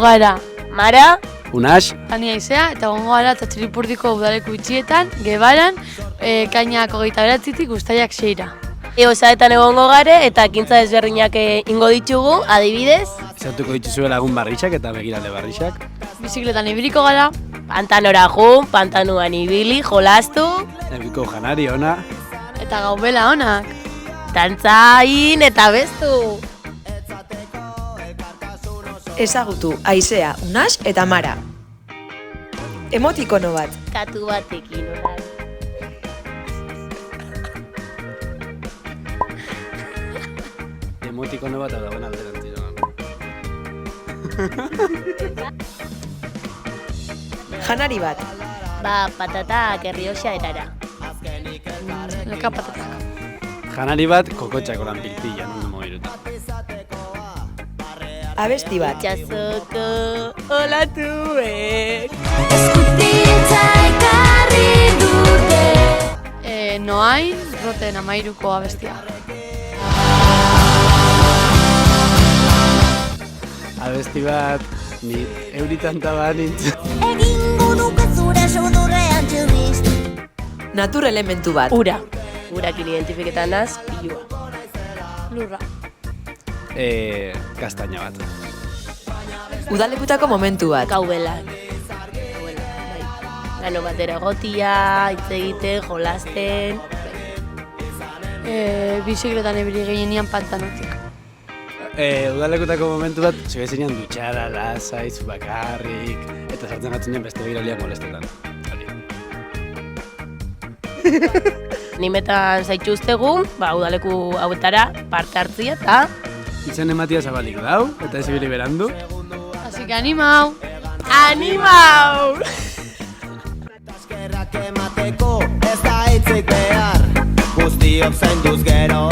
gara Mara, Unax, Ani Aizea, eta gongo gara eta Txilipurdiko udaleku itxietan, Gebaran, kainak 29-tik uztailak 6-ra. Osaetan egongo gare eta ekintza desberdinak ingo ditugu, adibidez. izatuko dituzue lagun barrixak eta begirale barrixak. Bizikletan ibiliko gara, Pantanora jun, pantanuan ibili, jolastu, Ebiko janari ona. eta gaubela onak. dantzain eta bestu. Ezagutu Aizea, Unax eta Mara. Emotikono bat. Katu batekin, oral. Emotikono bat dagoen alderantzira. Janari bat. Ba, patatak Errioxa erara. Leka patatak. Janari bat kokotxako lan pilpilla, non dumo iruta. Abesti bat. Itxasoko olatuek. Noain, roten amairuko abestia. Abesti bat, ni euritanta banintz. Natur elementu bat. Ura. Urakin identifiketan naz, pilua. Lurra. Kastaina bat. Udalekutako momentu bat. Gaubelak. Gano batera egotia, hitz egiten, jolasten. Bizikletan ibili gehienian pantanotik. Udalekutako momentu bat, zure zinean dutxara, lasai, zu bakarrik, eta sartzen gatzen beste begiraliak molestetan. Nimetan zaitxuztegu, udaleku hauetara parte hartzia eta Itzen ematia zabalik dau, eta ez ibili berandu. Así que animau! animau! Eskerrak emateko ez da hitzik behar, guztiok zainduz gero